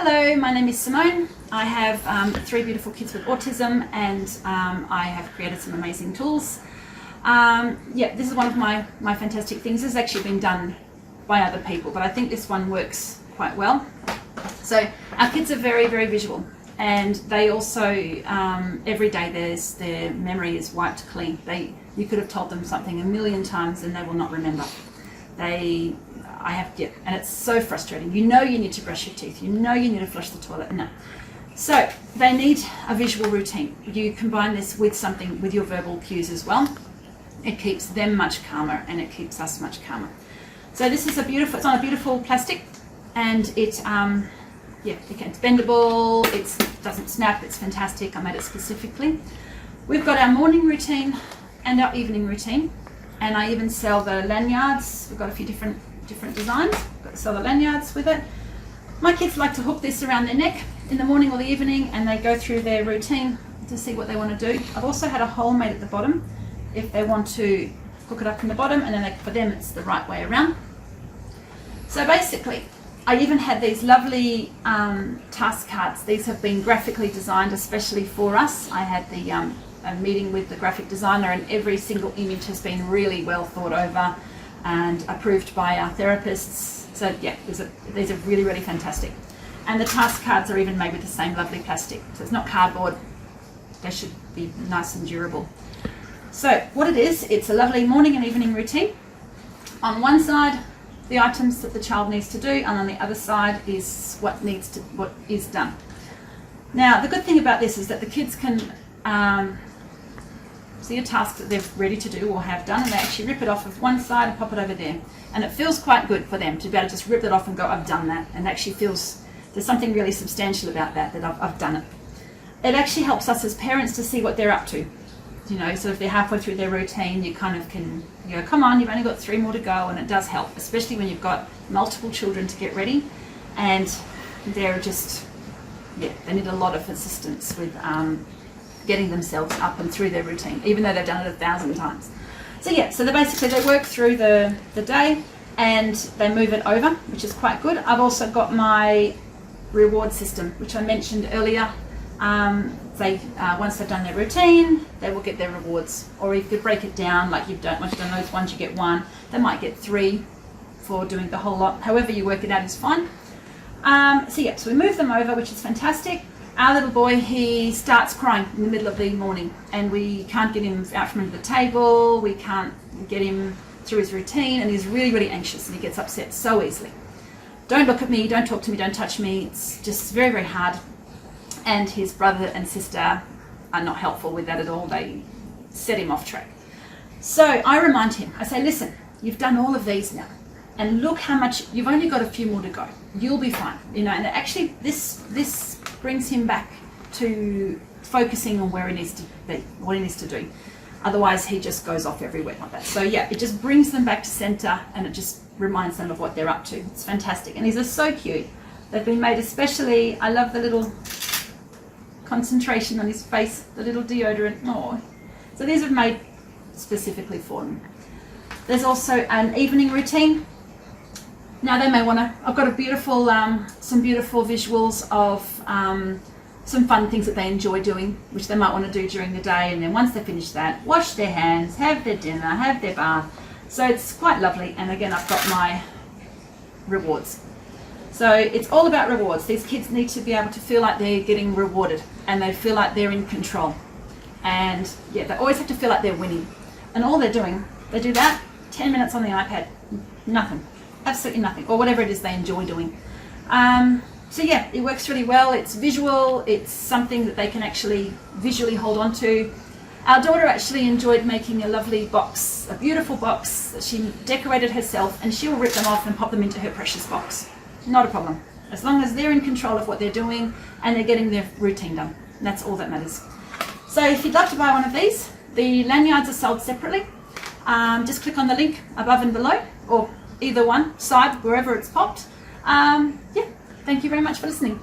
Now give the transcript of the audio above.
Hello, my name is Simone. I have 3 beautiful kids with autism, and I have created some amazing tools. This is one of my fantastic things. This has actually been done by other people, but I think this one works quite well. So our kids are very, very visual, and they also, every day their memory is wiped clean. You could have told them something 1,000,000 times and they will not remember. And it's so frustrating. You know you need to brush your teeth. You know you need to flush the toilet. No. So they need a visual routine. You combine this with something, with your verbal cues as well. It keeps them much calmer and it keeps us much calmer. So this is it's on a beautiful plastic, and it's bendable, it doesn't snap, it's fantastic. I made it specifically. We've got our morning routine and our evening routine, and I even sell the lanyards. We've got a few different designs. Got to sell the lanyards with it. My kids like to hook this around their neck in the morning or the evening, and they go through their routine to see what they want to do. I've also had a hole made at the bottom if they want to hook it up in the bottom, and then for them it's the right way around. So basically, I even had these lovely task cards. These have been graphically designed especially for us. I had a meeting with the graphic designer, and every single image has been really well thought over and approved by our therapists. So yeah, these are really, really fantastic. And the task cards are even made with the same lovely plastic. So it's not cardboard. They should be nice and durable. So what it is, it's a lovely morning and evening routine. On one side, the items that the child needs to do, and on the other side is what is done. Now, the good thing about this is that the kids can see a task that they're ready to do or have done, and they actually rip it off of one side and pop it over there. And it feels quite good for them to be able to just rip it off and go, I've done that, and actually feels there's something really substantial about that I've done it. It actually helps us as parents to see what they're up to. You know, so if they're halfway through their routine, you kind of can go, come on, you've only got 3 more to go, and it does help, especially when you've got multiple children to get ready, and they're just, they need a lot of assistance with getting themselves up and through their routine, even though they've done it 1,000 times. So they work through the day and they move it over, which is quite good. I've also got my reward system, which I mentioned earlier. Once they've done their routine, they will get their rewards. Or if you break it down, like once you've done those ones, you get 1. They might get 3 for doing the whole lot. However you work it out is fine. So we move them over, which is fantastic. Our little boy, he starts crying in the middle of the morning, and we can't get him out from under the table. We can't get him through his routine, and he's really, really anxious, and he gets upset so easily. Don't look at me, don't talk to me, don't touch me. It's just very, very hard. And his brother and sister are not helpful with that at all. They set him off track. So I remind him, I say, listen, you've done all of these now, and look how much, you've only got a few more to go. You'll be fine. And actually this brings him back to focusing on where he needs to be, what he needs to do. Otherwise he just goes off everywhere like that. So yeah, it just brings them back to center, and it just reminds them of what they're up to. It's fantastic. And these are so cute. They've been made especially, I love the little concentration on his face, the little deodorant. Oh, so these are made specifically for them. There's also an evening routine. Now they may want to, I've got some beautiful visuals of some fun things that they enjoy doing, which they might want to do during the day, and then once they finish that, wash their hands, have their dinner, have their bath. So it's quite lovely. And again, I've got my rewards. So it's all about rewards. These kids need to be able to feel like they're getting rewarded, and they feel like they're in control. And yeah, they always have to feel like they're winning. And all they're doing, they do that, 10 minutes on the iPad, nothing. Absolutely nothing, or whatever it is they enjoy doing. So yeah, it works really well. It's visual. It's something that they can actually visually hold on to. Our daughter actually enjoyed making a lovely box, a beautiful box that she decorated herself, and she'll rip them off and pop them into her precious box. Not a problem. As long as they're in control of what they're doing and they're getting their routine done. That's all that matters. So if you'd like to buy one of these, the lanyards are sold separately. Just click on the link above and below, or either one side, wherever it's popped. Thank you very much for listening.